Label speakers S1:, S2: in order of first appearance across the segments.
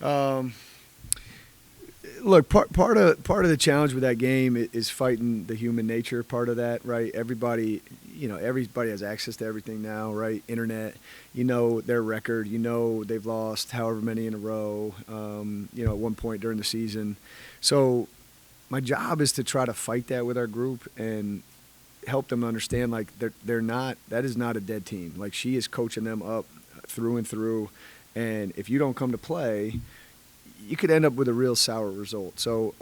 S1: Um, Look, part of the challenge with that game is fighting the human nature part of that, right? Everybody has access to everything now, right? Internet, their record, they've lost however many in a row, at one point during the season. So my job is to try to fight that with our group and help them understand like they're not, that is not a dead team. Like, she is coaching them up through and through, and if you don't come to play, you could end up with a real sour result. So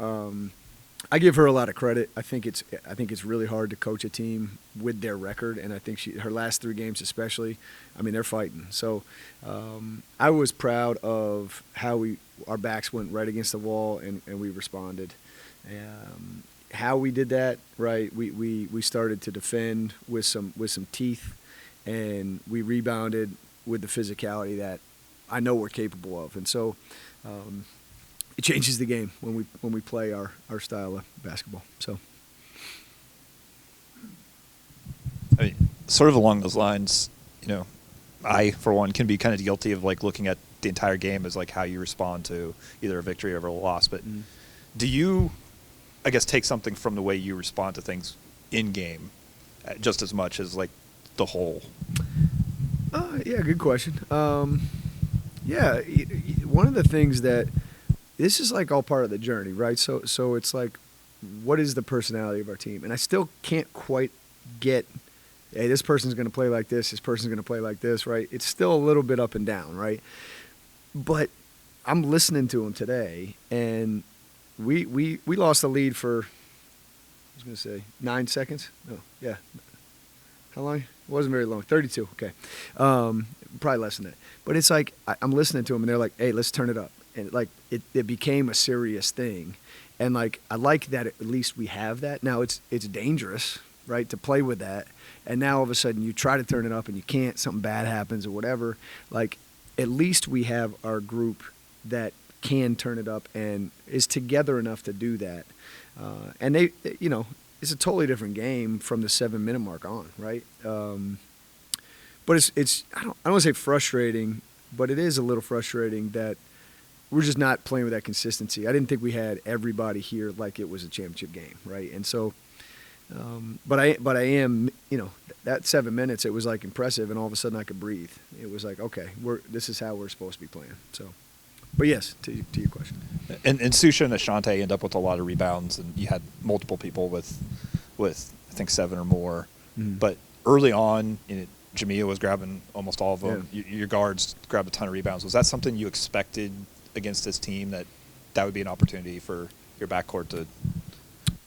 S1: I give her a lot of credit. I think it's really hard to coach a team with their record, and I think her last 3 games especially, I mean, they're fighting. So I was proud of how our backs went right against the wall and we responded. How we did that, right? We started to defend with some teeth, and we rebounded with the physicality that I know we're capable of. And so it changes the game when we play our style of basketball. So,
S2: I mean, sort of along those lines, I for one can be kind of guilty of like looking at the entire game as like how you respond to either a victory or a loss. But do you, I guess, take something from the way you respond to things in game just as much as like the whole?
S1: Yeah, good question. Yeah, one of the things that this is like all part of the journey, right? So it's like, what is the personality of our team? And I still can't quite get, hey, this person's going to play like this person's going to play like this, right? It's still a little bit up and down, right? But I'm listening to them today, and we lost the lead for, I was going to say 9 seconds. Oh, yeah. How long? It wasn't very long. 32. Okay. Probably less than that. But it's like I'm listening to them, and they're like, "Hey, let's turn it up." And like it became a serious thing, and like I like that at least we have that. Now it's dangerous, right, to play with that. And now all of a sudden you try to turn it up and you can't. Something bad happens or whatever. Like, at least we have our group that can turn it up and is together enough to do that. And they, it's a totally different game from the 7-minute mark on, right? But it's I don't want to say frustrating, but it is a little frustrating that we're just not playing with that consistency. I didn't think we had everybody here like it was a championship game, right? And so, but I am, that 7 minutes, it was like impressive, and all of a sudden I could breathe. It was like, okay, this is how we're supposed to be playing. So, but yes, to your question.
S2: And Susha and Ashante end up with a lot of rebounds, and you had multiple people with I think 7 or more.
S1: Mm-hmm.
S2: But early on, JMU was grabbing almost all of them.
S1: Yeah.
S2: Your guards grabbed a ton of rebounds. Was that something you expected against this team, that would be an opportunity for your backcourt to?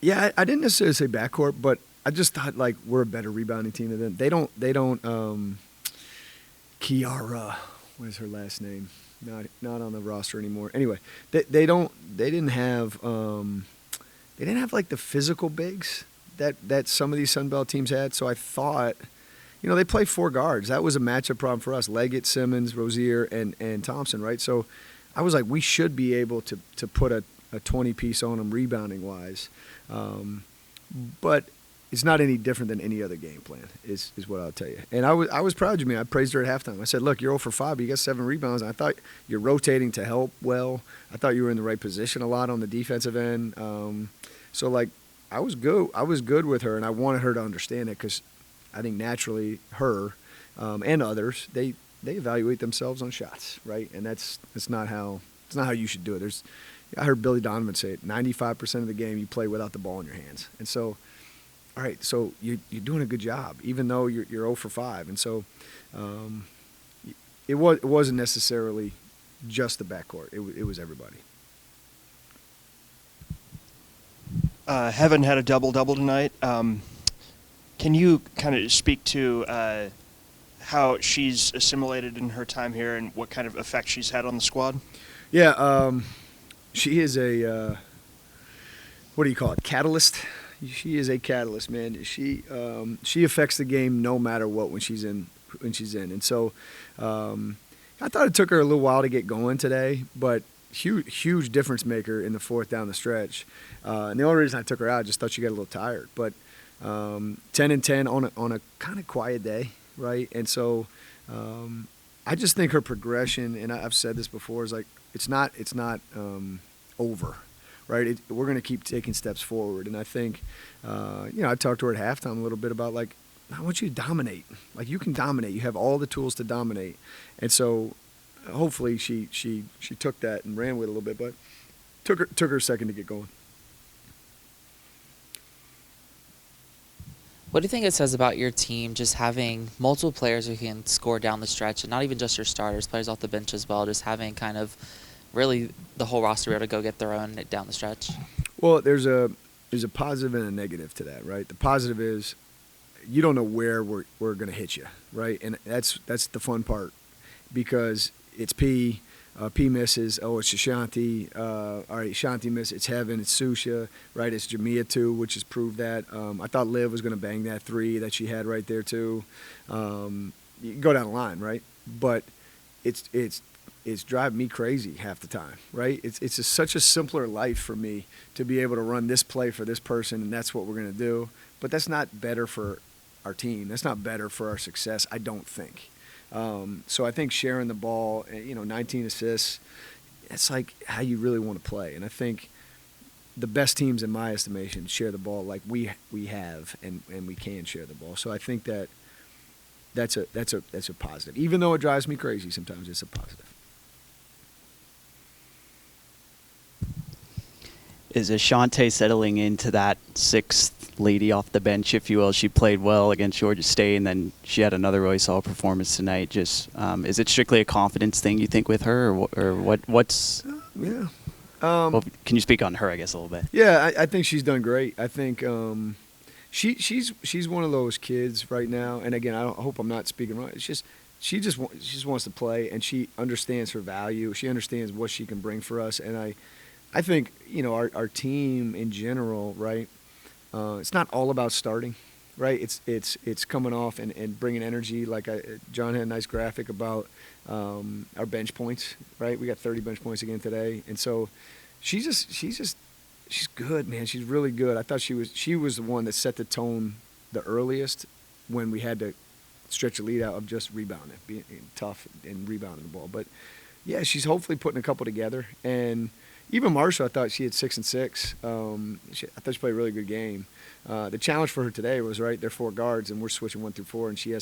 S1: Yeah, I didn't necessarily say backcourt, but I just thought like we're a better rebounding team than them. They don't. Kiara, what is her last name? Not on the roster anymore. Anyway, they didn't have like the physical bigs that some of these Sun Belt teams had. So I thought, they play 4 guards. That was a matchup problem for us: Leggett, Simmons, Rozier, and Thompson, right? So I was like, we should be able to put a 20-piece on them rebounding wise. But it's not any different than any other game plan, is what I'll tell you. And I was proud of me. I praised her at halftime. I said, look, you're 0 for 5, but you got 7 rebounds. And I thought you're rotating to help well. I thought you were in the right position a lot on the defensive end. So, like, I was good. I was good with her, and I wanted her to understand it, because I think naturally her and others, they evaluate themselves on shots, right? And it's not how you should do it. I heard Billy Donovan say it, 95% of the game you play without the ball in your hands. And so, all right, so you're doing a good job, even though you're 0 for 5. And so it wasn't necessarily just the backcourt. It was everybody.
S3: Heaven had a double-double tonight. Can you kind of speak to how she's assimilated in her time here and what kind of effect she's had on the squad?
S1: Yeah, she is a what do you call it? Catalyst. She is a catalyst, man. She affects the game no matter what when she's in. And so I thought it took her a little while to get going today, but huge difference maker in the 4th down the stretch. And the only reason I took her out, I just thought she got a little tired. But 10 and 10 on a kind of quiet day, right? And so I just think her progression, and I've said this before, is like it's not over, right? We're going to keep taking steps forward, and I think, I talked to her at halftime a little bit about like I want you to dominate. Like you can dominate. You have all the tools to dominate, and so hopefully she took that and ran with it a little bit, but took her a second to get going.
S4: What do you think it says about your team just having multiple players who can score down the stretch, and not even just your starters, players off the bench as well, just having kind of really the whole roster be able to go get their own down the stretch?
S1: Well, there's a positive and a negative to that, right? The positive is you don't know where we're going to hit you, right? And that's the fun part because it's P. P misses. Oh, it's Ashanti. All right, Ashanti misses. It's Heaven. It's Susha. Right. It's Jamia too, which has proved that. I thought Liv was going to bang that three that she had right there too. You can go down the line, right? But it's driving me crazy half the time, right? It's such a simpler life for me to be able to run this play for this person, and that's what we're going to do. But that's not better for our team. That's not better for our success, I don't think. So I think sharing the ball, 19 assists, it's like how you really want to play. And I think the best teams, in my estimation, share the ball like we have, and we can share the ball. So I think that's a positive. Even though it drives me crazy sometimes, it's a positive.
S5: Is Ashante settling into that sixth lady off the bench, if you will? She played well against Georgia State, and then she had another really solid performance tonight. Just is it strictly a confidence thing, you think, with her, or what's?
S1: Yeah.
S5: Well, can you speak on her, I guess, a little bit?
S1: Yeah, I think she's done great. I think she's one of those kids right now. And again, I hope I'm not speaking wrong. It's just she just wants to play, and she understands her value. She understands what she can bring for us, and I think our team in general, right? It's not all about starting, right? It's coming off and bringing energy. Like John had a nice graphic about our bench points, right? We got 30 bench points again today, and so she's good, man. She's really good. I thought she was the one that set the tone the earliest when we had to stretch a lead out of just rebounding, being tough and rebounding the ball. But yeah, she's hopefully putting a couple together. And even Marshall, I thought she had 6 and 6. I thought she played a really good game. The challenge for her today was, right, they're 4 guards, and we're switching 1 through 4, and she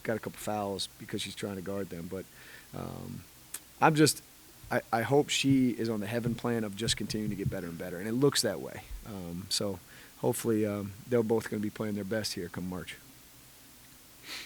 S1: got a couple fouls because she's trying to guard them. But I hope she is on the heaven plan of just continuing to get better and better, and it looks that way. So hopefully they're both going to be playing their best here come March.